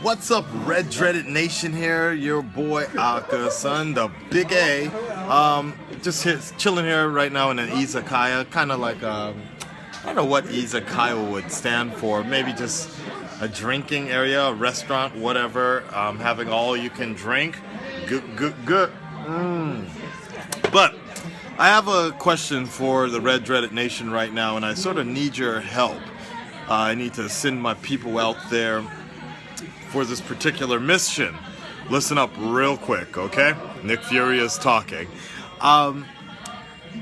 What's up, Red Dreaded Nation here? Your boy Aka, son, the Big A. Just here, chilling here right now in an izakaya, kind of like I don't know what izakaya would stand for. Maybe just a drinking area, a restaurant, whatever. Having all you can drink. Good. But I have a question for the Red Dreaded Nation right now, and I sort of need your help. I need to send my people out there for this particular mission. Listen up real quick, okay? Nick Fury is talking.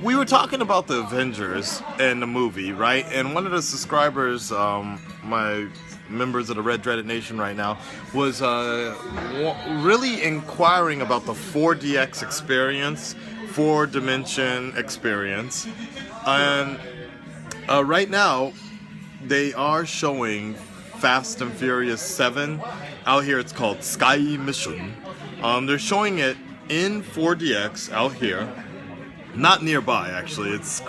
We were talking about the Avengers in the movie, right? And one of the subscribers, my members of the Red Dreaded Nation right now, was really inquiring about the 4DX experience, 4-dimension experience. And right now, they are showing Fast and Furious 7. Out here it's called Sky Mission. They're showing it in 4DX out here. Not nearby, actually. It's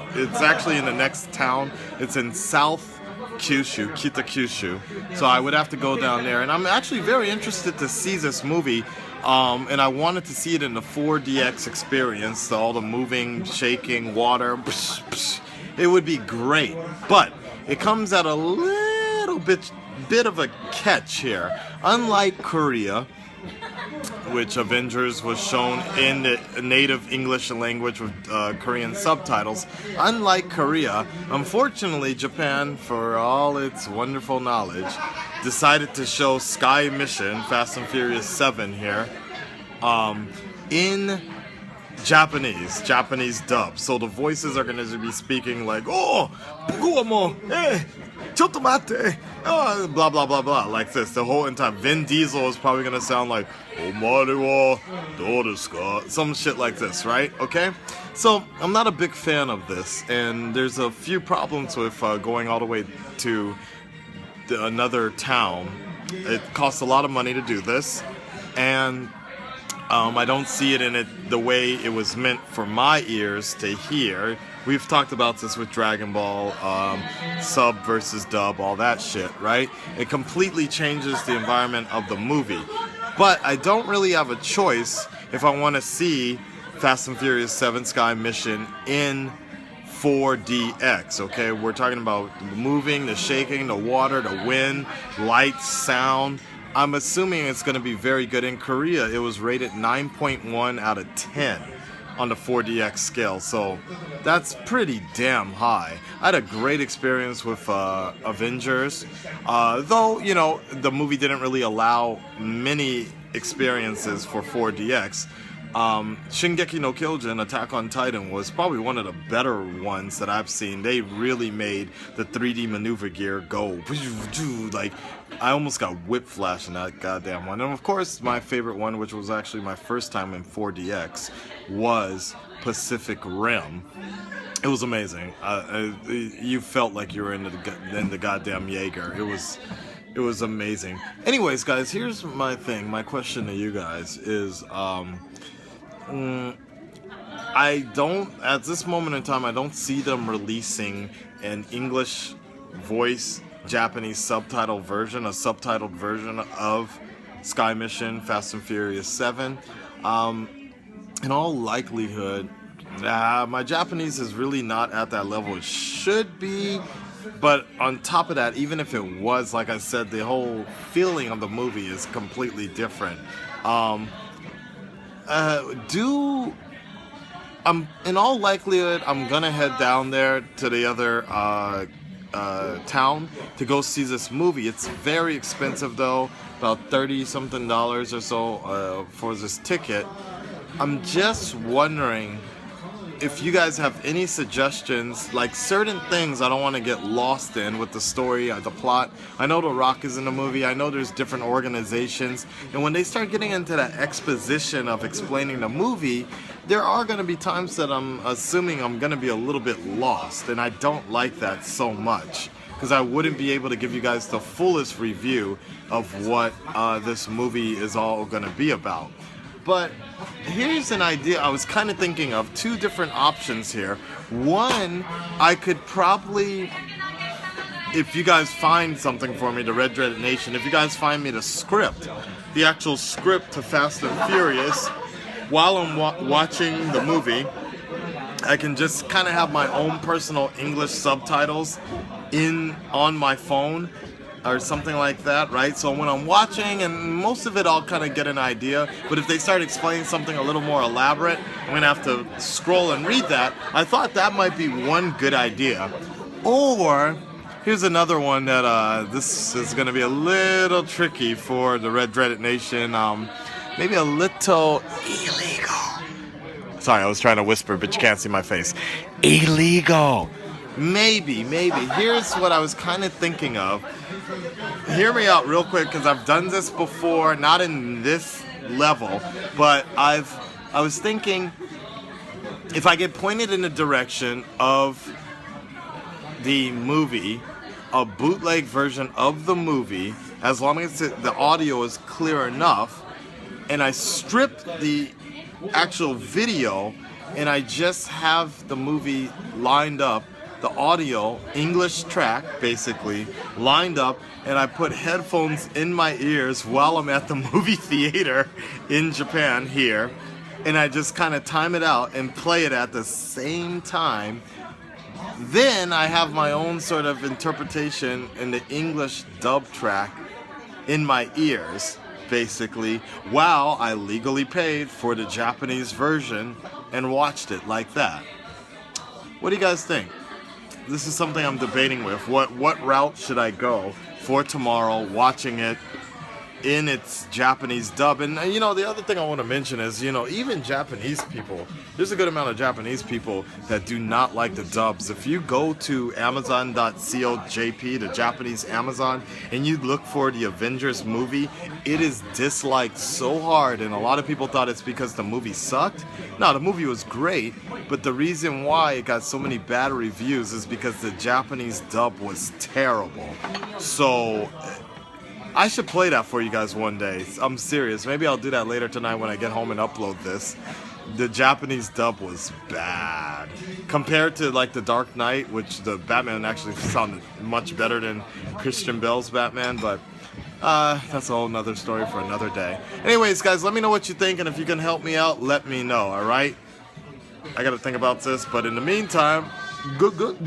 actually in the next town. It's in South Kyushu, Kita Kyushu. So I would have to go down there. And I'm actually very interested to see this movie. And I wanted to see it in the 4DX experience. All the moving, shaking, water. It would be great. But it comes at a little bit of a catch here. Unlike Korea, which Avengers was shown in the native English language with Korean subtitles, unlike Korea, unfortunately Japan, for all its wonderful knowledge, decided to show Sky Mission, Fast and Furious 7 here, in Japanese dub. So the voices are going to be speaking like, oh, blah blah blah blah, like this the whole entire. Vin Diesel is probably gonna sound like "Omare wa dou desu ka?" Some shit like this, right? Okay, so I'm not a big fan of this, and there's a few problems with going all the way to another town. It costs a lot of money to do this, and I don't see it in it the way it was meant for my ears to hear. We've talked about this with Dragon Ball, sub versus dub, all that shit, right? It completely changes the environment of the movie. But I don't really have a choice if I want to see Fast and Furious 7 Sky Mission in 4DX, okay? We're talking about the moving, the shaking, the water, the wind, lights, sound. I'm assuming it's going to be very good. In Korea, it was rated 9.1 out of 10 on the 4DX scale, so that's pretty damn high. I had a great experience with Avengers, though, you know, the movie didn't really allow many experiences for 4DX. Shingeki no Kyojin, Attack on Titan, was probably one of the better ones that I've seen. They really made the 3D maneuver gear go like, I almost got whiplash in that goddamn one. And of course, my favorite one, which was actually my first time in 4DX, was Pacific Rim. It was amazing. You felt like you were in the goddamn Jaeger. It was amazing. Anyways, guys, here's my thing. My question to you guys is, I don't, at this moment in time, I don't see them releasing an English voice Japanese subtitled version of Sky Mission Fast and Furious 7. In all likelihood, my Japanese is really not at that level it should be. But on top of that, even if it was, like I said, the whole feeling of the movie is completely different. In all likelihood, I'm gonna head down there to the other town to go see this movie. It's very expensive though, about $30-something or so for this ticket. I'm just wondering if you guys have any suggestions, like certain things I don't want to get lost in with the story, the plot. I know The Rock is in the movie, I know there's different organizations, and when they start getting into that exposition of explaining the movie, there are going to be times that I'm assuming I'm going to be a little bit lost, and I don't like that so much, because I wouldn't be able to give you guys the fullest review of what this movie is all going to be about. But here's an idea. I was kind of thinking of two different options here. One, I could probably if you guys find something for me, the Red Dreaded Nation, if you guys find me the script, the actual script to Fast and Furious, while I'm watching the movie, I can just kind of have my own personal English subtitles on my phone or something like that, right? So when I'm watching, and most of it I'll kind of get an idea, but if they start explaining something a little more elaborate, I'm gonna have to scroll and read that. I thought that might be one good idea. Or here's another one that this is gonna be a little tricky for the Red Dreaded Nation. Maybe a little illegal. Sorry, I was trying to whisper, but you can't see my face. Illegal. Maybe. Here's what I was kind of thinking of. Hear me out real quick, because I've done this before, not in this level, but I was thinking, if I get pointed in the direction of the movie, a bootleg version of the movie, as long as the audio is clear enough, and I strip the actual video and I just have the movie lined up, the audio, English track basically, lined up, and I put headphones in my ears while I'm at the movie theater in Japan here, and I just kind of time it out and play it at the same time. Then I have my own sort of interpretation in the English dub track in my ears, basically, while I legally paid for the Japanese version and watched it like that. What do you guys think? This is something I'm debating with. What route should I go for tomorrow, watching it in its Japanese dub? And you know, the other thing I want to mention is, you know, even Japanese people, there's a good amount of Japanese people that do not like the dubs. If you go to Amazon.co.jp, the Japanese Amazon, and you look for the Avengers movie, it is disliked so hard, and a lot of people thought it's because the movie sucked. No, the movie was great, but the reason why it got so many bad reviews is because the Japanese dub was terrible. So I should play that for you guys one day. I'm serious. Maybe I'll do that later tonight when I get home and upload this. The Japanese dub was bad. Compared to like the Dark Knight, which the Batman actually sounded much better than Christian Bale's Batman, but that's a whole nother story for another day. Anyways, guys, let me know what you think, and if you can help me out, let me know, alright? I gotta think about this, but in the meantime, good.